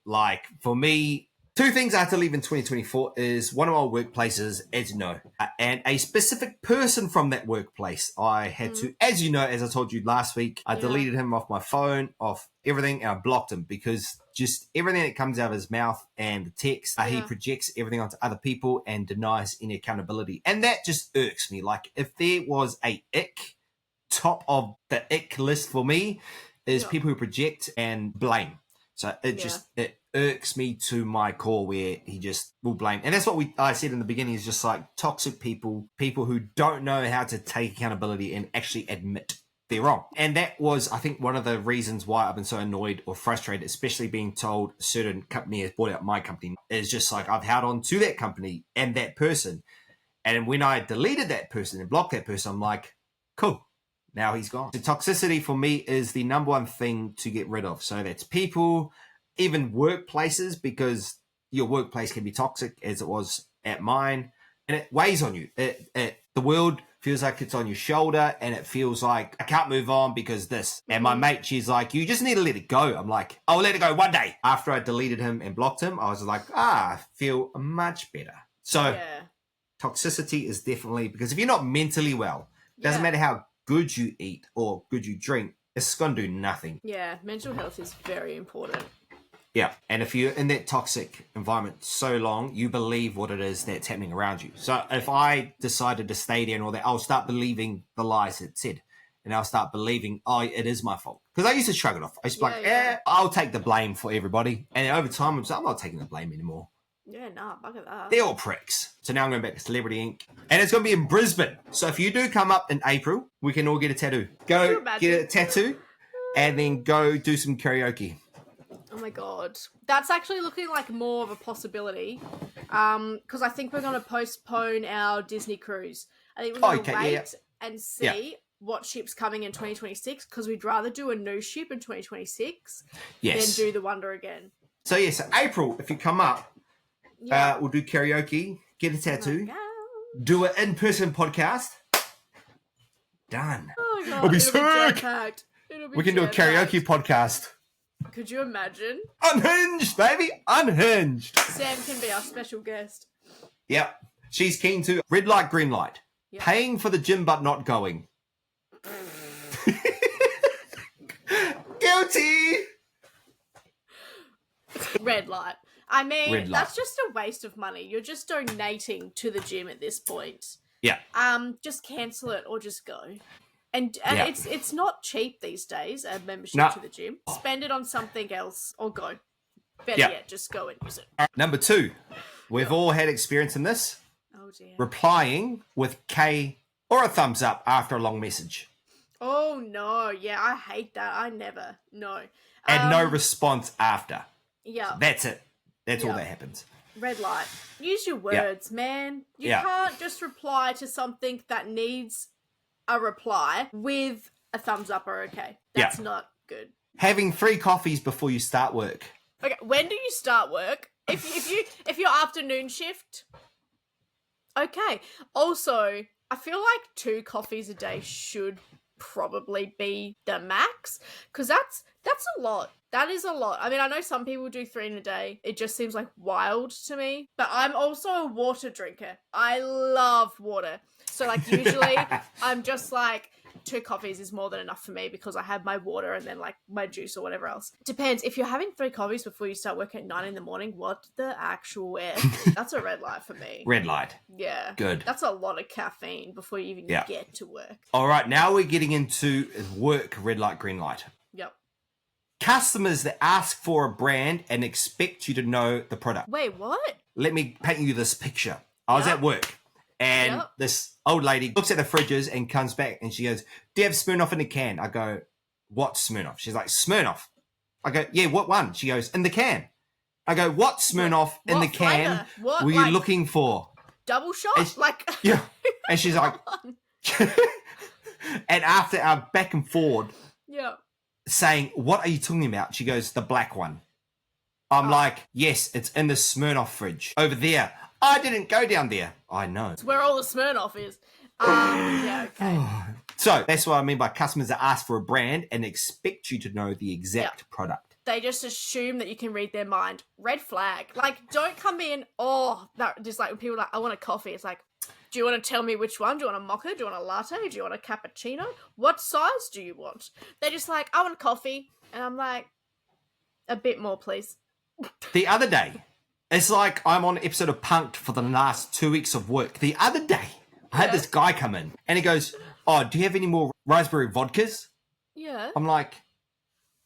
S1: Like for me, two things I had to leave in 2024 is one of my workplaces, as you know, and a specific person from that workplace. I had to, as you know, as I told you last week, I deleted him off my phone, off everything, and I blocked him because just everything that comes out of his mouth and the text, he projects everything onto other people and denies any accountability. And that just irks me. Like if there was a ick, top of the ick list for me is people who project and blame. So it irks me to my core where he just will blame. And that's what I said in the beginning, is just like toxic people who don't know how to take accountability and actually admit they're wrong. And that was, I think, one of the reasons why I've been so annoyed or frustrated, especially being told a certain company has bought out my company, is just like I've held on to that company and that person. And when I deleted that person and blocked that person, I'm like, cool. Now he's gone. The toxicity for me is the number one thing to get rid of. So that's people, even workplaces, because your workplace can be toxic as it was at mine, and it weighs on you. The world feels like it's on your shoulder, and it feels like I can't move on because this. And my mate, she's like, you just need to let it go. I'm like, I'll let it go one day. After I deleted him and blocked him, I was like, I feel much better. So toxicity is definitely, because if you're not mentally well, doesn't matter how good you eat or good you drink, it's going to do nothing.
S2: Yeah, mental health is very important.
S1: Yeah, and if you're in that toxic environment so long, you believe what it is that's happening around you. So if I decided to stay there and all that, I'll start believing the lies it said. And I'll start believing, it is my fault. Because I used to shrug it off. I used to be like, I'll take the blame for everybody. And over time, I'm not taking the blame anymore.
S2: Yeah, bugger that.
S1: They're all pricks. So now I'm going back to Celebrity Inc. And it's going to be in Brisbane. So if you do come up in April, we can all get a tattoo. Go get a tattoo and then go do some karaoke.
S2: Oh my god. That's actually looking like more of a possibility. Because I think we're going to postpone our Disney cruise. I think we're going to wait and see what ship's coming in 2026, because we'd rather do a new ship in 2026 than do the Wonder again.
S1: So April, if you come up, we'll do karaoke, get a tattoo, do an in-person podcast. Done.
S2: Oh my god.
S1: It'll be sick. We can do a karaoke podcast.
S2: Could you imagine?
S1: Unhinged, baby. Unhinged.
S2: Sam can be our special guest.
S1: Yep. She's keen to red light, green light. Yep. Paying for the gym but not going. Guilty.
S2: Red light. I mean, that's just a waste of money. You're just donating to the gym at this point.
S1: Yeah.
S2: Just cancel it or just go. And it's not cheap these days, a membership to the gym. Spend it on something else or go. Better yet, just go and use it.
S1: Number 2. We've all had experience in this.
S2: Oh dear.
S1: Replying with K or a thumbs up after a long message.
S2: Oh no, yeah, I hate that. I never. No.
S1: And no response after.
S2: Yeah.
S1: That's it. That's all that happens.
S2: Red light. Use your words, man. You can't just reply to something that needs a reply with a thumbs up or okay. That's not good.
S1: Having 3 coffees before you start work.
S2: Okay, when do you start work? If your afternoon shift, okay. Also, I feel like 2 coffees a day should probably be the max, because that's a lot. That is a lot. I mean, I know some people do 3 in a day. It just seems like wild to me. But I'm also a water drinker. I love water. So, like, usually I'm just like, 2 coffees is more than enough for me because I have my water and then like my juice or whatever else. Depends. If you're having 3 coffees before you start work at 9 in the morning, what the actual F? That's a red light for me.
S1: Red light.
S2: Yeah.
S1: Good.
S2: That's a lot of caffeine before you even get to work.
S1: All right, now we're getting into work, red light, green light.
S2: Yep.
S1: Customers that ask for a brand and expect you to know the product.
S2: Wait, what?
S1: Let me paint you this picture. I was at work and this old lady looks at the fridges and comes back and she goes, do you have Smirnoff in the can? I go, what Smirnoff? She's like, Smirnoff. I go, yeah, what one? She goes, in the can. I go, what Smirnoff in the can were you looking for?
S2: Double shot?
S1: Yeah. And she's like, and after our back and forward, saying, what are you talking about? She goes, the black one. I'm like, yes, it's in the Smirnoff fridge over there. I didn't go down there. I know.
S2: It's where all the Smirnoff is. Yeah, okay.
S1: So that's what I mean by customers that ask for a brand and expect you to know the exact product.
S2: They just assume that you can read their mind. Red flag. Like, don't come in, just like when people are like, I want a coffee. It's like, do you want to tell me which one? Do you want a mocha? Do you want a latte? Do you want a cappuccino? What size do you want? They're just like, I want a coffee. And I'm like, a bit more, please.
S1: The other day, it's like I'm on an episode of Punk'd for the last 2 weeks of work. The other day, I had this guy come in and he goes, oh, do you have any more raspberry vodkas?
S2: Yeah.
S1: I'm like,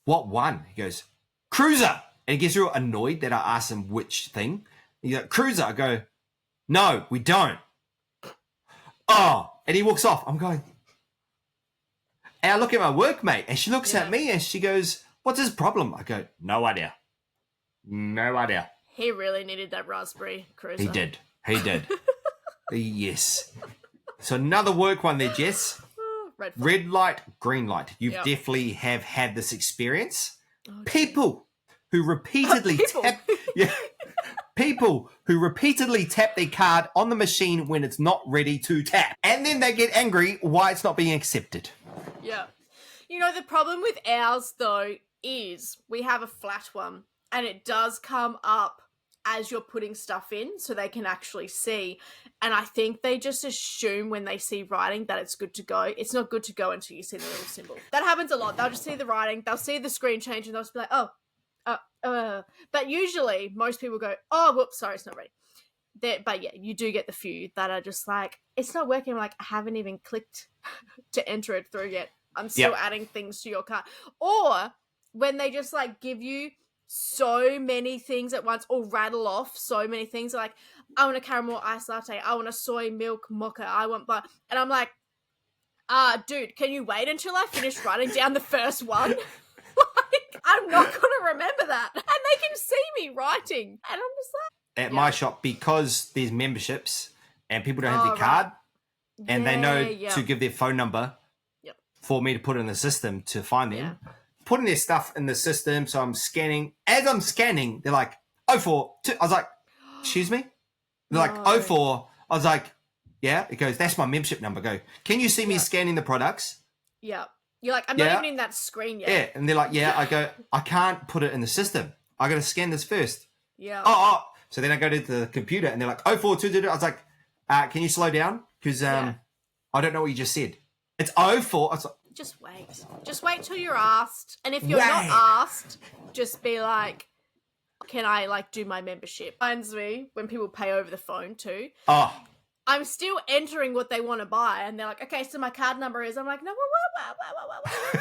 S1: what one? He goes, Cruiser. And he gets real annoyed that I asked him which thing. He's like, Cruiser. I go, no, we don't. Oh, and he walks off. I'm going, and I look at my workmate and she looks at me and she goes, what's his problem? I go, no idea. No idea.
S2: He really needed that raspberry Cruiser.
S1: He did. Yes. So another work one there, Jess. Red light, green light. You definitely have had this experience. People who repeatedly people who repeatedly tap their card on the machine when it's not ready to tap. And then they get angry why it's not being accepted.
S2: Yeah. You know, the problem with ours, though, is we have a flat one. And it does come up as you're putting stuff in so they can actually see. And I think they just assume when they see writing that it's good to go. It's not good to go until you see the little symbol. That happens a lot. They'll just see the writing. They'll see the screen change and they'll just be like, But usually most people go, oh, whoops, sorry, it's not ready. But yeah, you do get the few that are just like, it's not working. I'm like, I haven't even clicked to enter it through yet. I'm still adding things to your cart. Or when they just like give you so many things at once or rattle off so many things like, I want a caramel ice latte, I want a soy milk mocha, I want blah, and I'm like, dude, can you wait until I finish writing down the first one? Like, I'm not gonna remember that. And they can see me writing and I'm just like,
S1: at my shop, because there's memberships and people don't have their card and they know to give their phone number for me to put in the system to find them, putting their stuff in the system. So I'm scanning. As I'm scanning, they're like, 04. I was like, excuse me? They're like, 04. I was like, yeah. It goes, that's my membership number. Go, can you see me scanning the products?
S2: Yeah. You're like, I'm not even in that screen yet.
S1: Yeah. And they're like, yeah. I go, I can't put it in the system. I got to scan this first.
S2: Yeah.
S1: Oh. So then I go to the computer and they're like, 0422. I was like, can you slow down? Because I don't know what you just said. It's 04. I was like,
S2: just wait. Just wait till you're asked. And if you're not asked, just be like, can I like do my membership? Reminds me when people pay over the phone too.
S1: Oh.
S2: I'm still entering what they want to buy. And they're like, okay, so my card number is, I'm like, no,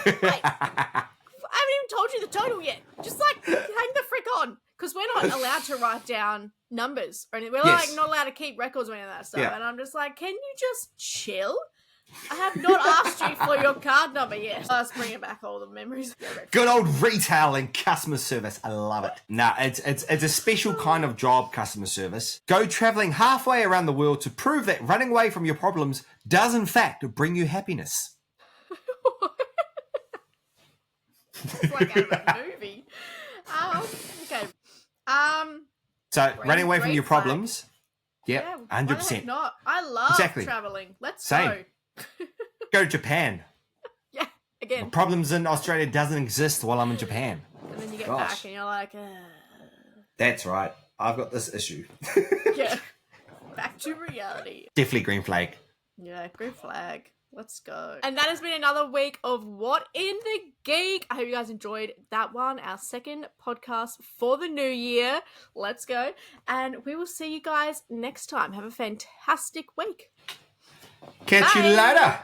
S2: wait. I haven't even told you the total yet. Just like hang the frick on. Because we're not allowed to write down numbers or anything. We're like not allowed to keep records or any of that stuff. Yeah. And I'm just like, can you just chill? I have not asked you for your card number yet. Let's bring back all the memories.
S1: Good old retail and customer service. I love it. Nah, it's a special kind of job, customer service. Go traveling halfway around the world to prove that running away from your problems does in fact bring you happiness.
S2: It's like out of a movie. Okay.
S1: So running away from your problems. Yep,
S2: yeah,
S1: 100%.
S2: Not. I love traveling. Let's go.
S1: Go to Japan.
S2: Yeah, again.
S1: The problems in Australia doesn't exist while I'm in Japan.
S2: And then you get back and you're like,
S1: That's right. I've got this issue.
S2: Yeah. Back to reality.
S1: Definitely green flag.
S2: Yeah, green flag. Let's go. And that has been another week of What in the Geek. I hope you guys enjoyed that one, our second podcast for the new year. Let's go. And we will see you guys next time. Have a fantastic week.
S1: Catch you
S2: Bye.
S1: later.